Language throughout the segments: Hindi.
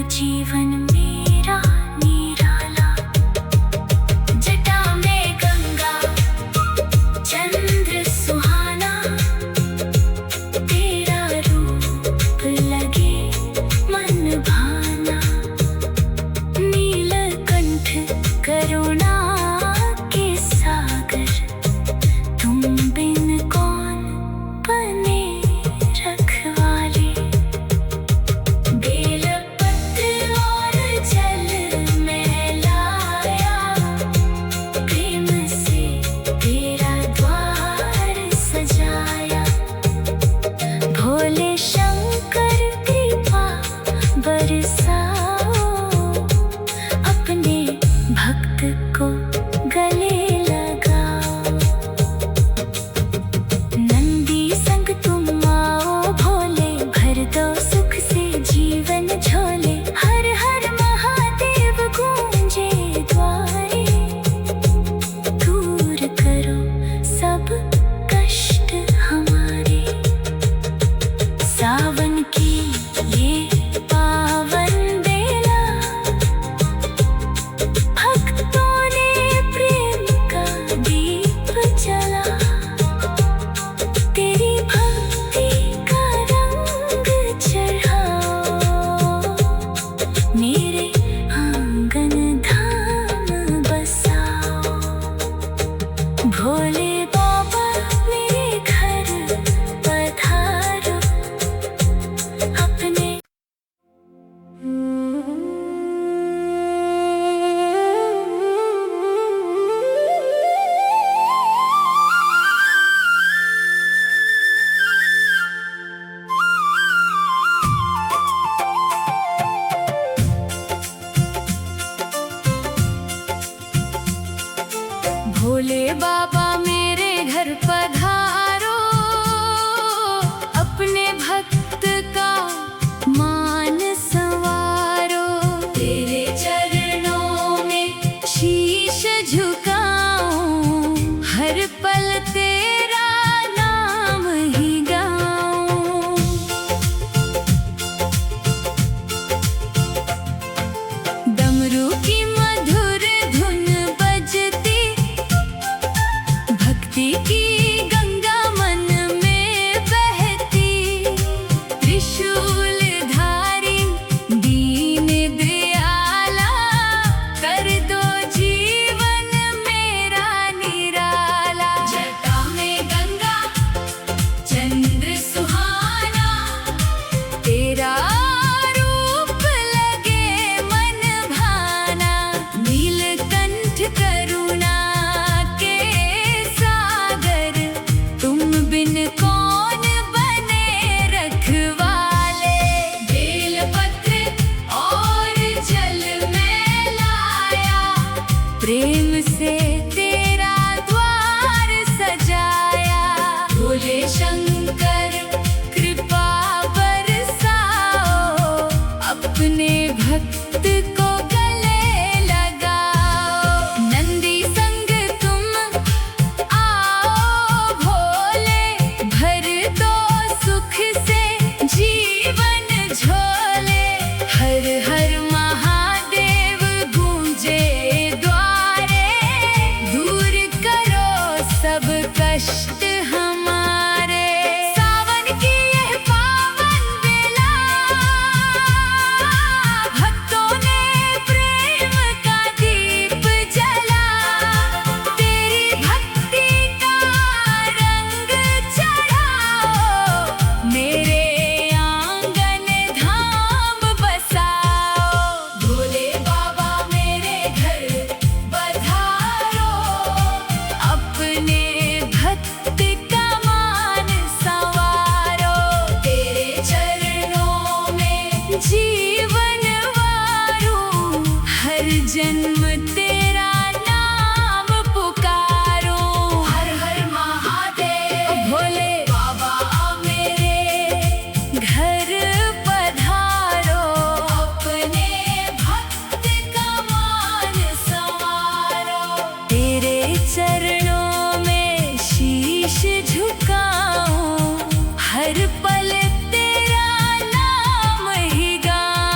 जीवन मेरा निराला। जटा में गंगा चंद्र सुहाना, तेरा रूप लगे मन भाना। नीलकंठ करुणा के सागर, तुम बिन कौन बने रखवाले। बेलपत्र और जल में लाया, प्रेम से तेरा द्वार सजाया। भोले शंकर कृपा बरसाओ, अपने भक्त को गले लगाओ। नंदी संग तुम आओ भोले, भर दो सुख से जीवन झोले। हर हर महादेव गूंजे द्वारे, दूर करो सब कष्ट हमारे। सावन की ये पावन बेला, भक्तों ने प्रेम का दीप जला। तेरी भक्ति का रंग चढ़ाओ, मेरे आंगन धाम बसाओ। भोले बाबा मेरे घर पधारो, अपने भोले बाबा मेरे घर पधारो, अपने भक्त का मान संवारो। तेरे चरणों में शीश झुकाऊं, हर पल तेरा नाम ही गाऊं। डमरू की मधुर धुन बजती, भक्ति की गंगा मन में बहती। त्रिशूल धारी दीन दयाला, कर दो जीवन मेरा निराला। जटा में गंगा चंद्र सुहाना, तेरा रूप लगे मन भाना। नीलकंठ करुणा के सागर, तुम बिन कौन बने रखवाले। बेलपत्र और जल में लाया, प्रेम से तेरा द्वार सजाया। भोले शंकर कृपा बरसाओ, अपने भक्त को गले लगाओ। नंदी संग तुम आओ भोले, भर दो सुख से जीवन झोले। हर हर महादेव गूंजे द्वारे, दूर करो सब कष्ट हमारे। सावन की यह पावन बेला, भक्तों ने प्रेम का दीप जला। तेरी भक्ति का रंग चढ़ाओ, मेरे आंगन धाम बसाओ। भोले बाबा मेरे घर पधारो, अपने भक्त का मान संवारो। तेरे चरणों में जीवन वारूं, हर जन्म तेरा नाम पुकारो। हर हर महादेव भोले बाबा मेरे घर पधारो, अपने भक्त का मान संवारो। तेरे चरणों में शीश झुकाऊं, हर पल तेरा नाम ही गाऊं।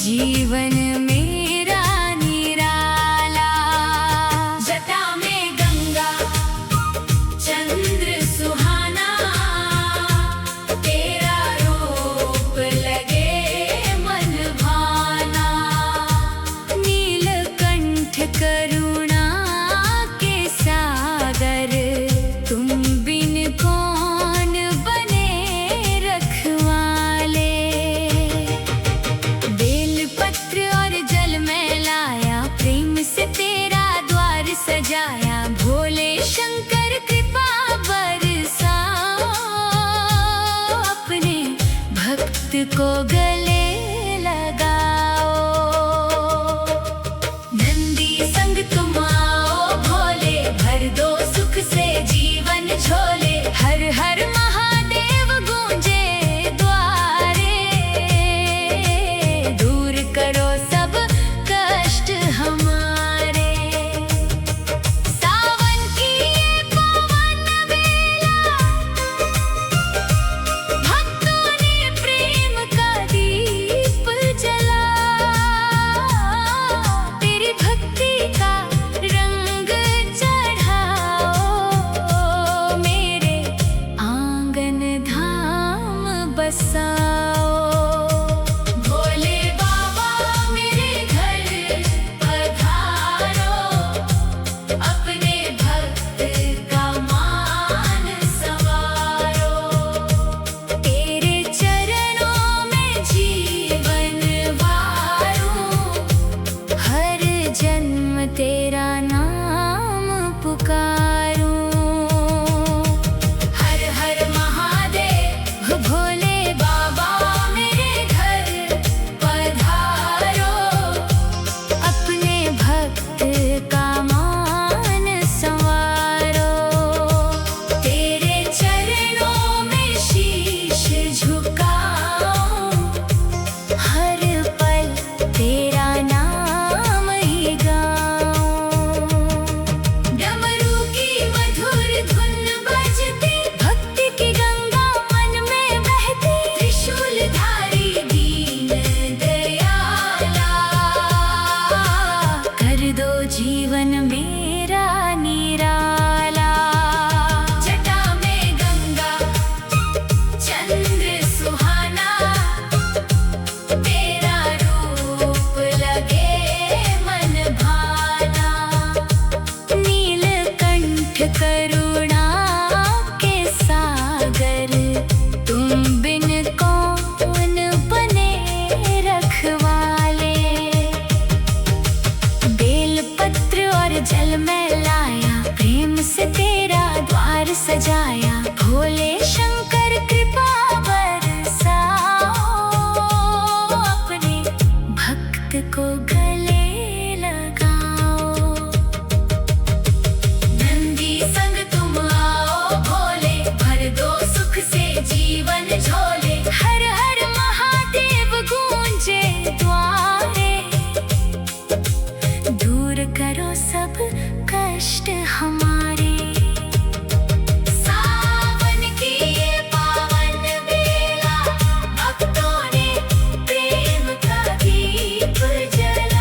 जीवन मेरा निराला। जटा में गंगा चंद्र सुहाना, तेरा रूप लगे मन भाना। नीलकंठ करुणा के सागर, तुम बिन कौन बने रखवाले। बेलपत्र और जल में लाया, प्रेम से तेरा द्वार सजाया। भोले शंकर कृपा बरसाओ, अपने भक्त को गले लगाओ। नंदी संग तुम आओ भोले, भर दो सुख से जीवन झोले। हर हर महादेव गूंजे द्वारे, दूर करो सब कष्ट हमारे। सावन की ये पावन बेला, भक्तों ने प्रेम का दीप जला। तेरी भक्ति का रंग चढ़ाओ, मेरे आंगन धाम बसाओ। भोले बाबा मेरे घर पधारो, अपने भक्त का मान संवारो। तेरे चरणों में जीवन वारूं, हर जन्म तेरा नाम पुकारूं। हर हर महादेव भोले बाबा मेरे घर पधारो, अपने भक्त का मान संवारो। तेरे चरणों में शीश झुकाऊं, हर पल तेरा नाम ही गाऊं। डमरू की मधुर धुन बजती, भक्ति की गंगा मन में बहती। त्रिशूलधारी दीन दयाला, कर दो जीवन मेरा निराला। जटा में गंगा चंद्र सुहाना, तेरा रूप लगे मन भाना। नीलकंठ करुणा के सागर, तुम बिन कौन बने रखवाले। बेलपत्र और जल में लाया, प्रेम से तेरा द्वार सजाया। भोले शंकर कृपा बरसाओ, अपने भक्त को गले लगाओ। नंदी संग तुम आओ भोले, भर दो सुख से जीवन झोले। हर हर महादेव गूंजे द्वारे, दूर करो सब कष्ट हमारे। सावन की ये पावन बेला, भक्तों ने प्रेम का दीप जला।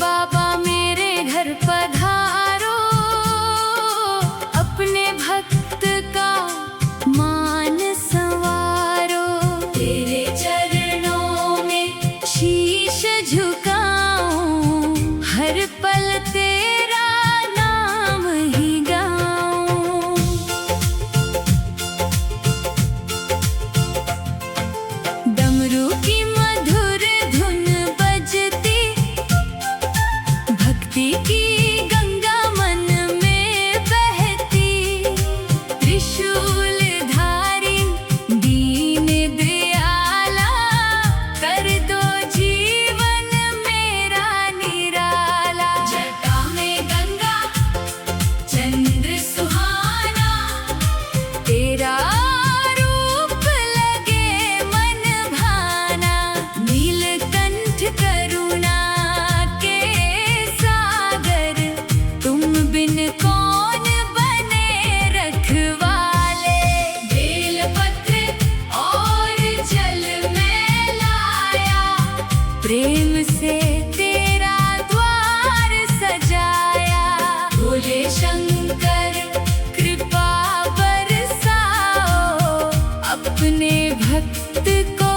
बाबा मेरे घर पधारो, अपने भक्त का मान संवारो। तेरे चरणों में शीश झुकाऊं, हर पल तेरा नाम ही गाऊं। डमरू की मधुर धुन बजती, भक्ति की गंगा मन में बहती। त्रिशूल धारी दीन दयाला, कर दो जीवन मेरा निराला। जटा में गंगा चंद्र सुहाना, तेरा रूप लगे मन भाना। नीलकंठ करुणा के सागर, तुम बिन कौन बने रखवाले। बेलपत्र और जल में लाया, प्रेम से तेरा द्वार सजाया। भोले शंकर कृपा बरसाओ, अपने भक्त को